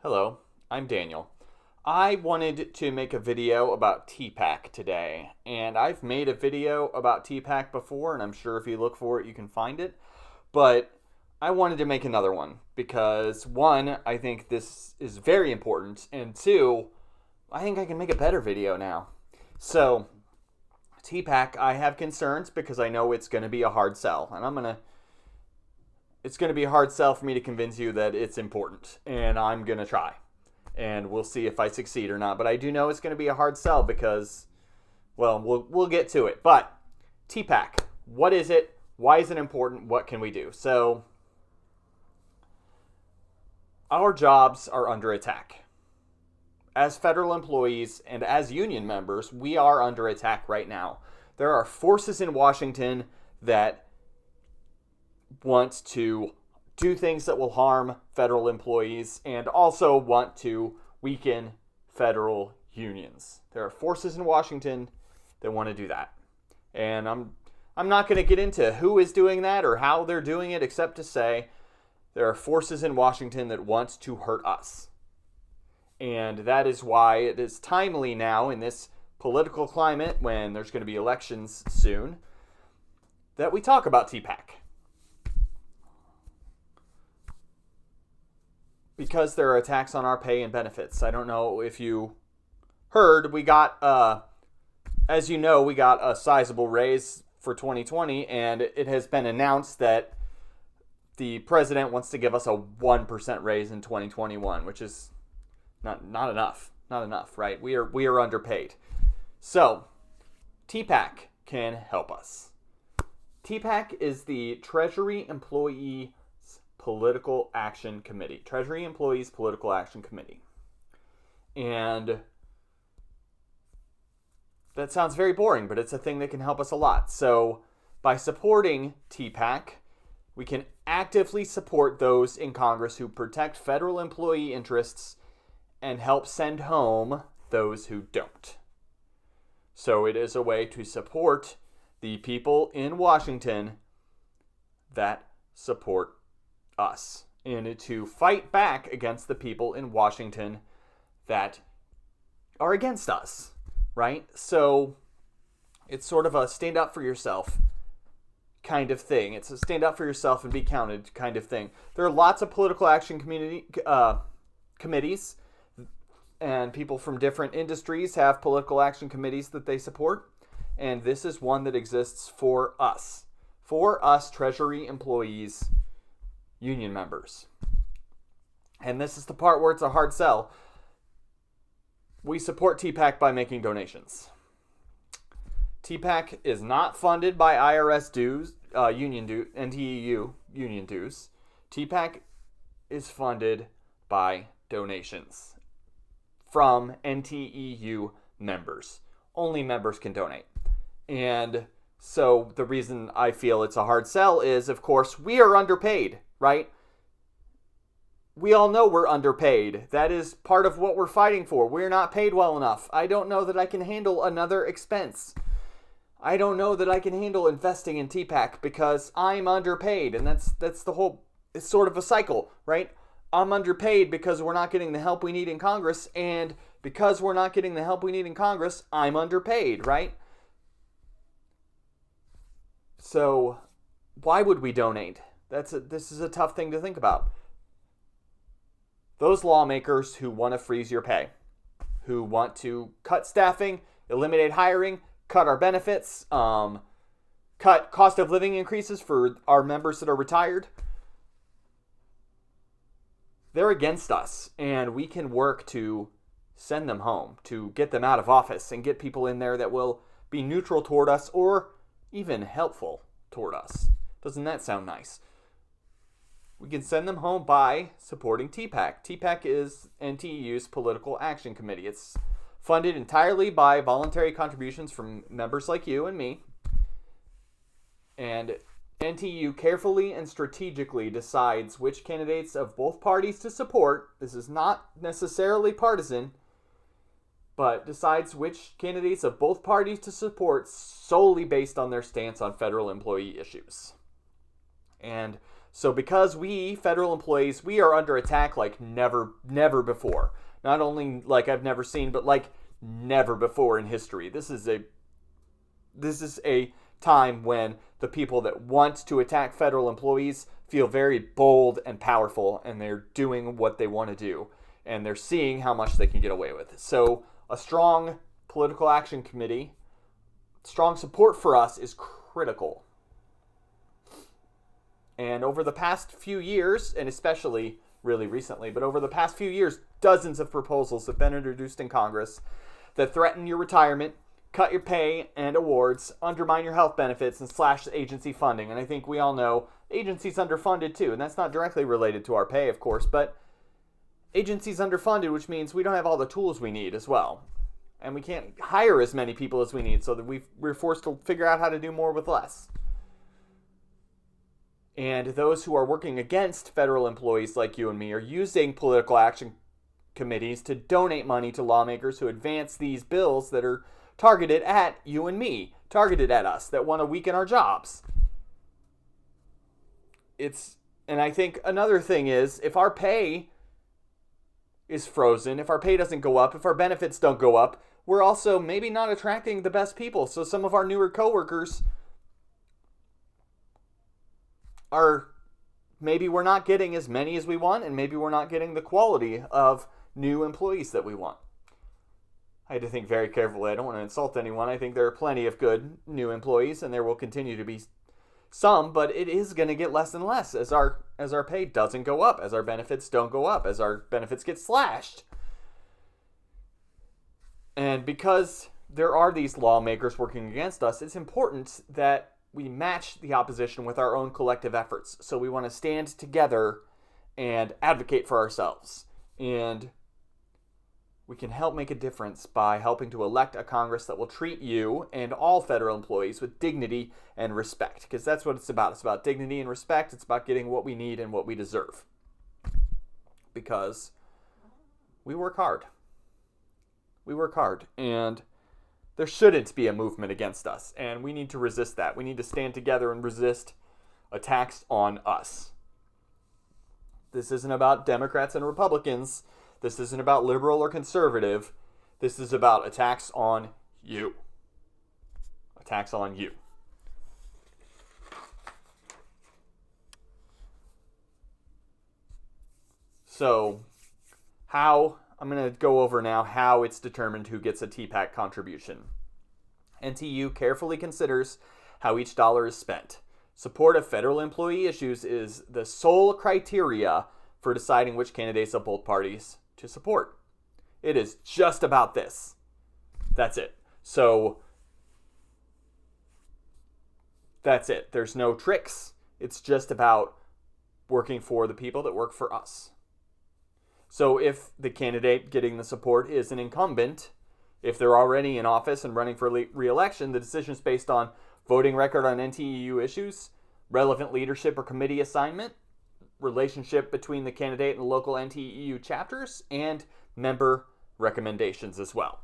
Hello, I'm Daniel. I wanted to make a video about TEPAC today, and I've made a video about TEPAC before, and I'm sure if you look for it, you can find it. But I wanted to make another one because, one, I think this is very important, and two, I think I can make a better video now. So, TEPAC, I have concerns because I know it's going to be a hard sell, and it's going to be a hard sell for me to convince you that it's important, and I'm going to try. And we'll see if I succeed or not. But I do know it's going to be a hard sell because, well, we'll get to it. But TEPAC, what is it? Why is it important? What can we do? So, our jobs are under attack. As federal employees and as union members, we are under attack right now. There are forces in Washington that want to do things that will harm federal employees and also want to weaken federal unions. There are forces in Washington that want to do that. And I'm not going to get into who is doing that or how they're doing it, except to say there are forces in Washington that want to hurt us. And that is why it is timely now in this political climate, when there's going to be elections soon, that we talk about TEPAC. Because there are attacks on our pay and benefits. I don't know if you heard, we got, as you know, we got a sizable raise for 2020, and it has been announced that the president wants to give us a 1% raise in 2021, which is not enough. Not enough, right? We are underpaid. So, TEPAC can help us. TEPAC is the Treasury Employee Political Action Committee. Treasury Employees Political Action Committee. And that sounds very boring, but it's a thing that can help us a lot. So by supporting TEPAC, we can actively support those in Congress who protect federal employee interests and help send home those who don't. So it is a way to support the people in Washington that support us, and to fight back against the people in Washington that are against us, right? So it's sort of a stand up for yourself kind of thing. It's a stand up for yourself and be counted kind of thing. There are lots of political action committees, and people from different industries have political action committees that they support, and this is one that exists for us Treasury employees, union members. And this is the part where it's a hard sell. We support TEPAC by making donations. TEPAC is not funded by IRS dues, NTEU union dues. TEPAC is funded by donations from NTEU members. Only members can donate. And so the reason I feel it's a hard sell is, of course, we are underpaid, right? We all know we're underpaid. That is part of what we're fighting for. We're not paid well enough. I don't know that I can handle another expense. I don't know that I can handle investing in TEPAC because I'm underpaid. And that's the whole, it's sort of a cycle, right? I'm underpaid because we're not getting the help we need in Congress. And because we're not getting the help we need in Congress, I'm underpaid, right? So why would we donate? This is a tough thing to think about. Those lawmakers who want to freeze your pay, who want to cut staffing, eliminate hiring, cut our benefits, cut cost of living increases for our members that are retired, they're against us, and we can work to send them home, to get them out of office and get people in there that will be neutral toward us or even helpful toward us. Doesn't that sound nice? We can send them home by supporting TEPAC. TEPAC is NTEU's Political Action Committee. It's funded entirely by voluntary contributions from members like you and me. And NTEU carefully and strategically decides which candidates of both parties to support. This is not necessarily partisan, but decides which candidates of both parties to support solely based on their stance on federal employee issues. And So because we, federal employees, we are under attack like never before. Not only like I've never seen, but like never before in history. This is a time when the people that want to attack federal employees feel very bold and powerful, and they're doing what they want to do, and they're seeing how much they can get away with. So a strong political action committee, strong support for us is critical. And over the past few years, and especially really recently, but over the past few years, dozens of proposals have been introduced in Congress that threaten your retirement, cut your pay and awards, undermine your health benefits, and slash agency funding. And I think we all know agencies underfunded too, and that's not directly related to our pay, of course, but agencies underfunded, which means we don't have all the tools we need as well. And we can't hire as many people as we need, so that we're forced to figure out how to do more with less. And those who are working against federal employees like you and me are using political action committees to donate money to lawmakers who advance these bills that are targeted at you and me, targeted at us, that want to weaken our jobs. And I think another thing is, if our pay is frozen, if our pay doesn't go up, if our benefits don't go up, we're also maybe not attracting the best people. So some of our newer coworkers maybe we're not getting as many as we want, and maybe we're not getting the quality of new employees that we want. I had to think very carefully. I don't want to insult anyone. I think there are plenty of good new employees, and there will continue to be some, but it is going to get less and less as our pay doesn't go up, as our benefits don't go up, as our benefits get slashed. And because there are these lawmakers working against us, it's important that we match the opposition with our own collective efforts. So we want to stand together and advocate for ourselves. And we can help make a difference by helping to elect a Congress that will treat you and all federal employees with dignity and respect. Because that's what it's about. It's about dignity and respect. It's about getting what we need and what we deserve. Because we work hard. We work hard. And there shouldn't be a movement against us. And we need to resist that. We need to stand together and resist attacks on us. This isn't about Democrats and Republicans. This isn't about liberal or conservative. This is about attacks on you. Attacks on you. So, I'm going to go over now how it's determined who gets a TEPAC contribution. NTEU carefully considers how each dollar is spent. Support of federal employee issues is the sole criteria for deciding which candidates of both parties to support. It is just about this. That's it. So, that's it. There's no tricks. It's just about working for the people that work for us. So if the candidate getting the support is an incumbent, if they're already in office and running for re-election, the decision is based on voting record on NTEU issues, relevant leadership or committee assignment, relationship between the candidate and the local NTEU chapters, and member recommendations as well.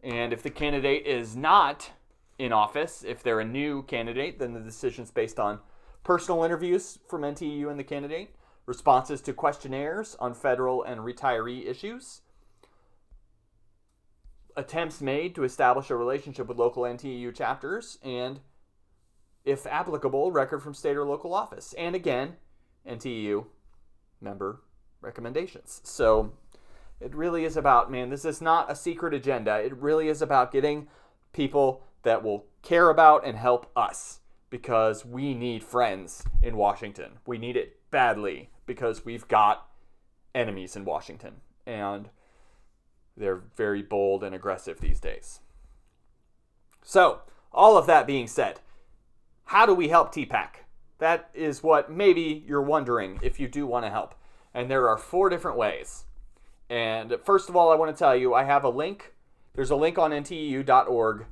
And if the candidate is not in office, if they're a new candidate, then the decision is based on personal interviews from NTEU and the candidate, responses to questionnaires on federal and retiree issues, attempts made to establish a relationship with local NTEU chapters, and, if applicable, record from state or local office. And again, NTEU member recommendations. So it really is about, this is not a secret agenda. It really is about getting people that will care about and help us. Because we need friends in Washington. We need it badly because we've got enemies in Washington. And they're very bold and aggressive these days. So, all of that being said, how do we help TEPAC? That is what maybe you're wondering if you do want to help. And there are 4 different ways. And first of all, I want to tell you, I have a link. There's a link on nteu.org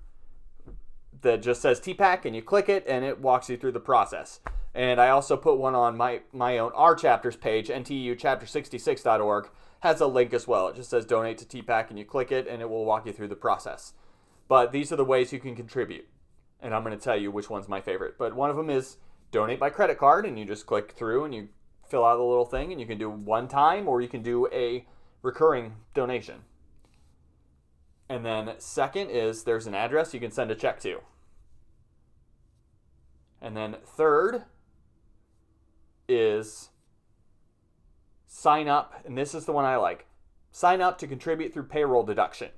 that just says TEPAC, and you click it, and it walks you through the process. And I also put one on my own Our Chapters page, nteuchapter66.org, has a link as well. It just says Donate to TEPAC, and you click it, and it will walk you through the process. But these are the ways you can contribute. and I'm going to tell you which one's my favorite. But one of them is donate by credit card, and you just click through and you fill out a little thing, and you can do one time or you can do a recurring donation. And then second is there's an address you can send a check to. And then third is sign up, and this is the one I like. Sign up to contribute through payroll deduction.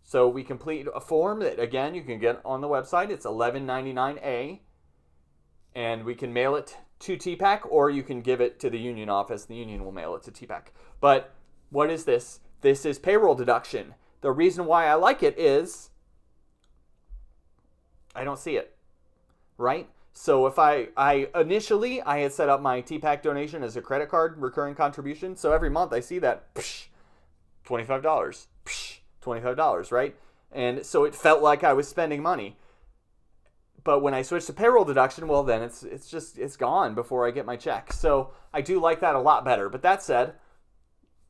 So we complete a form that, again, you can get on the website. It's $11.99A, and we can mail it to TEPAC, or you can give it to the union office. The union will mail it to TEPAC. But what is this? This is payroll deduction. The reason why I like it is I don't see it, right? So if initially I had set up my TEPAC donation as a credit card recurring contribution. So every month I see that, $25, $25, right? And so it felt like I was spending money. But when I switched to payroll deduction, well, then it's gone before I get my check. So I do like that a lot better. But that said,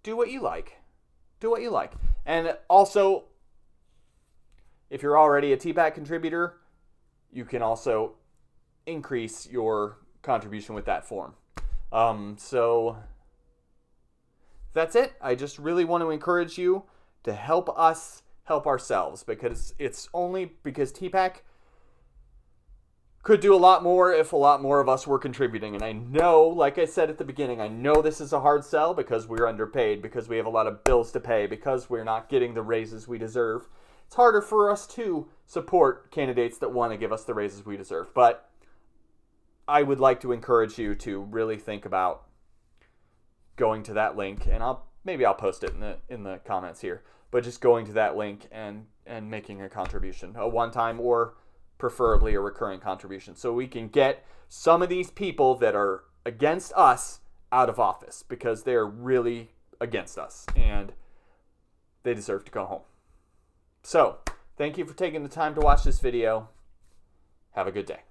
do what you like. Do what you like. And also, if you're already a TEPAC contributor, you can also increase your contribution with that form. So that's it. I just really want to encourage you to help us help ourselves, because it's only because TEPAC could do a lot more if a lot more of us were contributing. And I know, like I said at the beginning, I know this is a hard sell because we're underpaid, because we have a lot of bills to pay, because we're not getting the raises we deserve. It's harder for us to support candidates that want to give us the raises we deserve. But I would like to encourage you to really think about going to that link, and maybe I'll post it in the comments here. But just going to that link and making a contribution, a one-time or preferably a recurring contribution, so we can get some of these people that are against us out of office, because they're really against us and they deserve to go home. So, thank you for taking the time to watch this video. Have a good day.